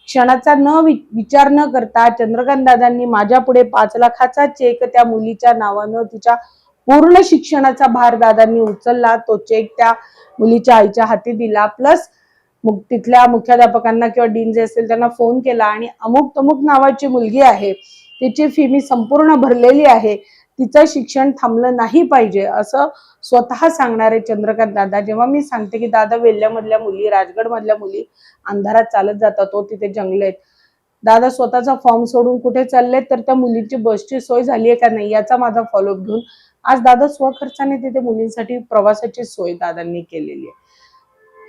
क्षणाचा विचार न करता चंद्रकांत दादांनी माझ्या पुढे 5 लाखाचा चेक त्या मुलीच्या नावानं, तिच्या पूर्ण शिक्षणाचा भार दादांनी उचलला. तो चेक त्या मुलीच्या आईच्या हाती दिला. प्लस तिथल्या मुख्याध्यापकांना किंवा डीन जे असतील त्यांना फोन केला आणि अमुक तमुक नावाची मुलगी आहे, तिची फी मी संपूर्ण भरलेली आहे, तिचं शिक्षण थांबलं नाही पाहिजे असं स्वतः सांगणारे चंद्रकांत दादा. जेव्हा मी सांगते की दादा, वेल्ल्यामधल्या मुली, राजगड मधल्या मुली अंधारात चालत जातात, तो तिथे जंगल आहेत, दादा स्वतःचा फॉर्म सोडून कुठे चालले, तर त्या मुलींची बसची सोय झाली आहे का नाही याचा माझा फॉलोअप घेऊन आज दादा स्वखर्चाने तिथे मुलींसाठी प्रवासाची सोय दादांनी केलेली आहे.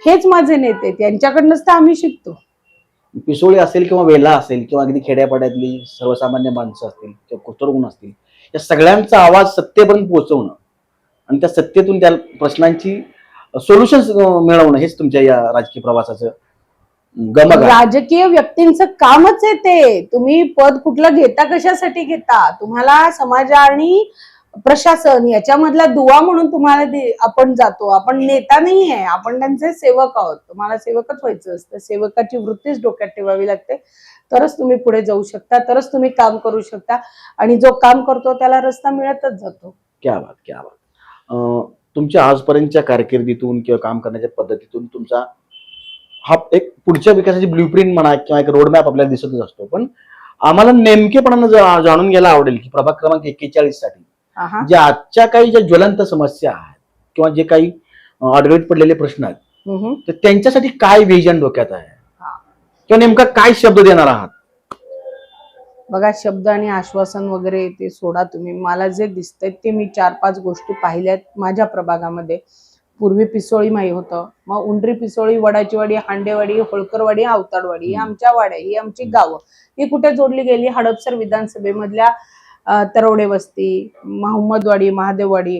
हेच माझे नेते, त्यांच्याकडनंच तर आम्ही शिकतो. पिसोळी असेल किंवा वेला असेल किंवा अगदी खेड्यापाड्यातली सर्वसामान्य माणसं असतील किंवा कुष्ठरोगी असतील, या सगळ्यांचा आवाज सत्तेपर्यंत पोहोचवणं आणि त्या सत्तेतून त्या प्रश्नांची सोल्युशन्स मिळवणं हेच तुमच्या या राजकीय प्रवासाचं गमक आहे. राजकीय व्यक्तींचं कामच आहे ते. तुम्ही पद कुठलं घेता, कशासाठी घेता, तुम्हाला समाज आणि प्रशासन याच्यामधला दुवा म्हणून तुम्हाला आपण जातो. आपण नेता नाही आहे, आपण त्यांचे सेवक आहोत. तुम्हाला सेवकच व्हायचं असतं. सेवकाची वृत्तीच डोक्यात ठेवावी लागते, तरच तुम्ही पुढे जाऊ शकता, तरच तुम्ही काम करू शकता. आणि जो काम करतो त्याला रस्ता मिळतच जातो. क्या बात, क्या बात. तुमच्या आजपर्यंतच्या कारकिर्दीतून किंवा काम करण्याच्या पद्धतीतून तुमचा हा एक पुढच्या विकासाची ब्ल्यूप्रिंट म्हणा किंवा एक रोडमॅप आपल्याला दिसतच असतो. पण आम्हाला नेमकेपणानं जाणून घ्यायला आवडेल की प्रभाग क्रमांक 41 साठी ज्या आजच्या काही ज्या ज्वलंत समस्या आहेत किंवा जे काही अडगळीत पडलेले प्रश्न आहेत, तर त्यांच्यासाठी काय विजन डोक्यात आहे किंवा नेमका काय शब्द देणार आहात? बघा, शब्द आणि आश्वासन वगैरे ते सोडा तुम्ही. मला जे दिसतंय ते मी 4-5 गोष्टी पाहिल्यात माझ्या प्रभागामध्ये. पूर्वी पिसोळी माई होतं, मग उंडरी, पिसोळी, वडाची वाडी, हांडेवाडी, होळकरवाडी, अवताडवाडी, ही आमच्या वाड्या, ही आमची गावं. ही कुठे जोडली गेली? हडपसर विधानसभेमधल्या तरवडे वस्ती, महम्मदवाडी, महादेववाडी,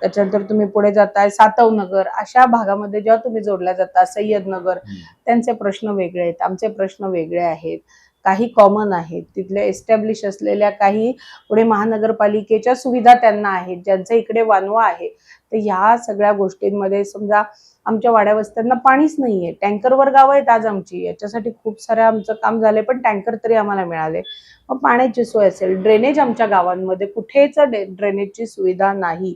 त्याच्यानंतर तुम्ही पुढे जाताय सातवनगर, अशा भागामध्ये जेव्हा तुम्ही जोडल्या जाता, सय्यदनगर, त्यांचे प्रश्न वेगळे आहेत, आमचे प्रश्न वेगळे आहेत. काही कॉमन आहेत, तिथले एस्टॅब्लिश असलेल्या काही पुढे महानगरपालिकेच्या सुविधा त्यांना आहेत, ज्यांचं इकडे वानवा आहे. तर ह्या सगळ्या गोष्टींमध्ये समजा आमच्या वाड्या वस्त्यांना पाणीच नाहीये. टँकरवर गावं आहेत आज आमची, याच्यासाठी खूप सारं आमचं काम झालंय, पण टँकर तरी आम्हाला मिळाले. मग पाण्याची सोय असेल, ड्रेनेज आमच्या गावांमध्ये कुठेच ड्रेनेजची सुविधा नाही.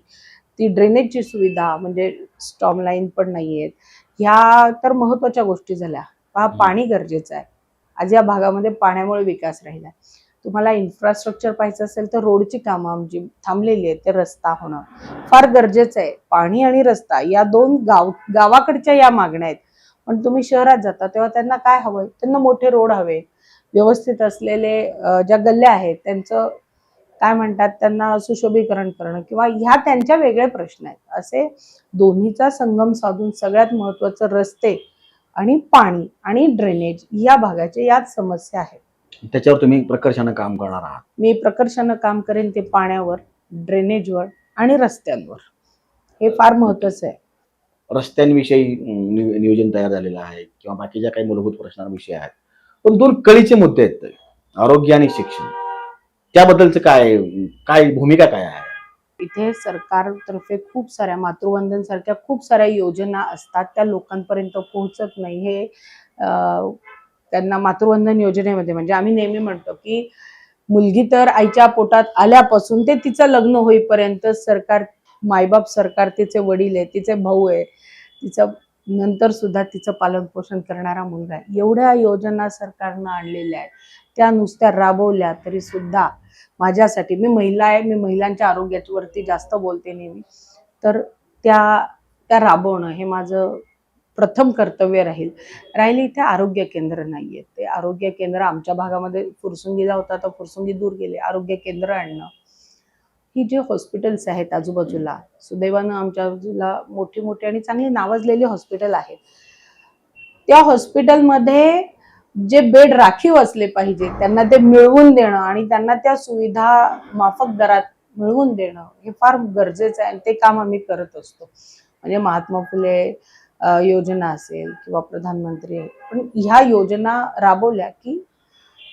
ती ड्रेनेजची सुविधा म्हणजे स्टॉर्म लाईन पण नाहीयेत. ह्या तर महत्वाच्या गोष्टी झाल्या. पाणी गरजेचं आहे. आज या भागामध्ये पाण्यामुळे विकास राहिला. तुम्हाला इन्फ्रास्ट्रक्चर पाहिजे असेल तर रोडची कामं आमची थांबलेली आहेत, ते रस्ता होणं फार गरजेचं आहे. पाणी आणि रस्ता या दोन गावाकडच्या या मागण्या आहेत. पण तुम्ही शहरात जाता तेव्हा त्यांना काय हवंय? त्यांना मोठे रोड हवे, व्यवस्थित असलेले ज्या गल्ल्या आहेत त्यांचं काय म्हणतात त्यांना सुशोभीकरण करणं किंवा ह्या त्यांच्या वेगळे प्रश्न आहेत. असे दोन्हीचा संगम साधून सगळ्यात महत्वाचं रस्ते आणि पाणी आणि ड्रेनेज या भागाच्या याच समस्या आहेत. त्याच्यावर तुम्ही प्रकर्षानं काम करणार आहात. मी प्रकर्षानं काम करेन ते पाण्यावर, ड्रेनेजवर आणि रस्त्यांवर. हे फार महत्वाचं आहे. रस्त्यांविषयी नियोजन तयार झालेलं आहे किंवा बाकीच्या काही मूलभूत प्रश्नांविषयी आहेत, पण दोन कळीचे मुद्दे आहेत, आरोग्य आणि शिक्षण. त्याबद्दलचं काय भूमिका काय आहे? इथे सरकारतर्फे खूप साऱ्या मातृवंदन सारख्या खूप साऱ्या योजना असतात, त्या लोकांपर्यंत पोहोचत नाही. हे त्यांना मातृवंदन योजनेमध्ये म्हणजे आम्ही नेहमी म्हणतो की मुलगी तर आईच्या पोटात आल्यापासून ते तिचं लग्न होईपर्यंत सरकार, मायबाप सरकार, तिचे वडील आहे, तिचे भाऊ आहे, तिचं नंतर सुद्धा तिचं पालन पोषण करणारा मुलगा आहे. एवढ्या योजना सरकारनं आणलेल्या आहेत, त्या नुसत्या राबवल्या तरी सुद्धा माझ्यासाठी, मी महिला आहे, मी महिलांच्या आरोग्यावरती जास्त बोलते नेहमी, तर त्या राबवणं हे माझं प्रथम कर्तव्य राहिली. इथे आरोग्य केंद्र नाहीये. ते आरोग्य केंद्र आमच्या भागामध्ये फुरसुंगीला होता तर फुरसुंगी दूर गेले. आरोग्य केंद्र आणणं, ही जे हॉस्पिटल्स आहेत आजूबाजूला, सुदैवानं आमच्या बाजूला मोठी मोठी आणि चांगली नावाजलेली हॉस्पिटल आहेत, त्या हॉस्पिटलमध्ये जे बेड राखीव असले पाहिजे त्यांना ते मिळवून देणं आणि त्यांना त्या सुविधा माफक दरात मिळवून देणं हे फार गरजेचं आहे आणि ते काम आम्ही करत असतो. म्हणजे महात्मा फुले योजना असेल किंवा प्रधानमंत्री, पण ह्या योजना राबवल्या की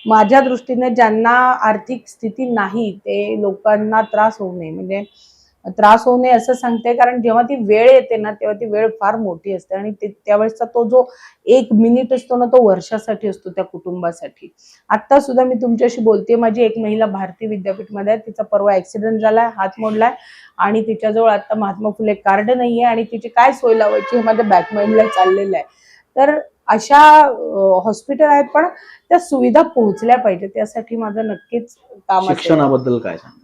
माझ्या दृष्टीने ज्यांना आर्थिक स्थिती नाही ते लोकांना त्रास होऊ नये, म्हणजे त्रास होऊ नये असं सांगते, कारण जेव्हा ती वेळ येते ना तेव्हा ती वेळ फार मोठी असते आणि त्यावेळेसचा तो जो 1 मिनिट असतो ना तो वर्षासाठी असतो त्या कुटुंबासाठी. आता सुद्धा मी तुमच्याशी बोलते, माझी एक महिला भारती विद्यापीठमध्ये आहे, तिचा परवा ऍक्सिडेंट झालाय, हात मोडलाय आणि तिच्याजवळ आता महात्मा फुले कार्ड नाहीये आणि तिची काय सोय लावायची हे माझ्या बॅकमाइंडला चाललेलं आहे. तर अशा हॉस्पिटल आहेत पण त्या सुविधा पोहोचल्या पाहिजे, त्यासाठी माझं नक्कीच काम असेल. शिक्षणाबद्दल काय सांगा?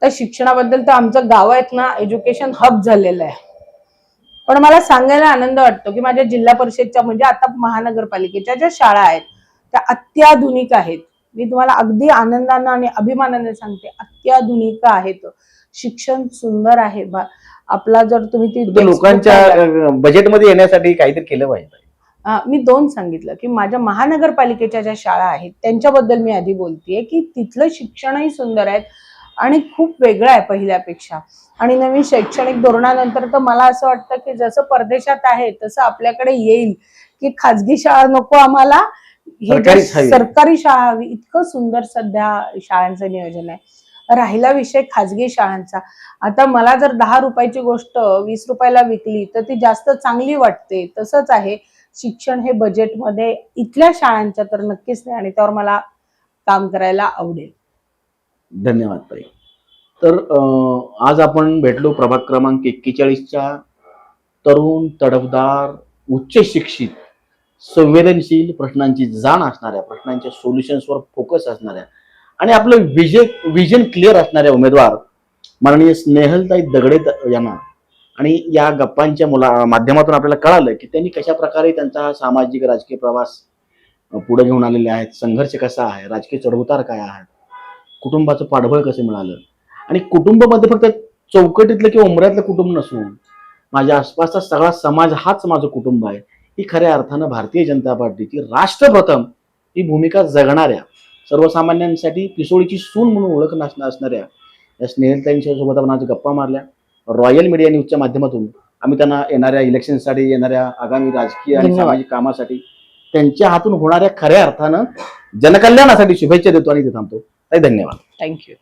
शिक्षणाबद्दल तर आमचं गाव आहेत ना एज्युकेशन हब झालेलं आहे. पण मला सांगायला आनंद वाटतो की माझ्या जिल्हा परिषदच्या म्हणजे आता महानगरपालिकेच्या ज्या शाळा आहेत त्या अत्याधुनिक आहेत. मी तुम्हाला अगदी आनंदानं आणि अभिमानाने सांगते, अत्याधुनिक आहेत. शिक्षण सुंदर आहे. आपला जर तुम्ही ती लोकांच्या बजेटमध्ये येण्यासाठी काहीतरी केलं पाहिजे. मी 2 सांगितलं की माझ्या महानगरपालिकेच्या ज्या शाळा आहेत त्यांच्याबद्दल मी आधी बोलतेय की तिथलं शिक्षणही सुंदर आहे आणि खूप वेगळं आहे पहिल्यापेक्षा. आणि नवीन शैक्षणिक धोरणानंतर तर मला असं वाटतं की जसं परदेशात आहे तसं आपल्याकडे येईल की खाजगी शाळा नको आम्हाला, हे सरकारी शाळा हवी. इतकं सुंदर सध्या शाळांचं नियोजन आहे. राहिला विषय खाजगी शाळांचा, आता मला जर 10 रुपयाची गोष्ट 20 रुपयाला विकली तर ती जास्त चांगली वाटते. तसंच आहे शिक्षण हे बजेटमध्ये इथल्या शाळांच्या तर नक्कीच नाही आणि त्यावर मला काम करायला आवडेल. धन्यवाद ताई. तर आज आपण भेटलो प्रभाग क्रमांक 41च्या तरुण, तडफदार, उच्च शिक्षित, संवेदनशील, प्रश्नांची जाण असणाऱ्या, प्रश्नांच्या सोल्युशन्सवर फोकस असणाऱ्या आणि आपलं विजन क्लिअर असणाऱ्या उमेदवार माननीय स्नेहलताई दगडे यांना. आणि या गप्पांच्या माध्यमातून आपल्याला कळालं की त्यांनी कशा प्रकारे त्यांचा सामाजिक राजकीय प्रवास पुढे घेऊन आलेले आहेत, संघर्ष कसा आहे, राजकीय चढउतार काय आहेत, कुटुंबाचं पाठबळ कसं मिळालं आणि कुटुंबामध्ये फक्त चौकटीतलं किंवा उमऱ्यातलं कुटुंब नसून माझ्या आसपासचा सगळा समाज हाच माझं कुटुंब आहे, ही खऱ्या अर्थानं भारतीय जनता पार्टीची राष्ट्रप्रथम ही भूमिका जगणाऱ्या, सर्वसामान्यांसाठी पिसोळीची सून म्हणून ओळख असणाऱ्या या स्नेहलताईंच्या सोबत आपण आज गप्पा मारल्या. रॉयल मीडिया न्यूजच्या माध्यमातून आम्ही त्यांना येणाऱ्या इलेक्शनसाठी, येणाऱ्या आगामी राजकीय आणि सामाजिक कामासाठी त्यांच्या हातून होणाऱ्या खऱ्या अर्थानं जनकल्याणासाठी शुभेच्छा देतो आणि ते थांबतो. धन्यवाद. थँक्यू.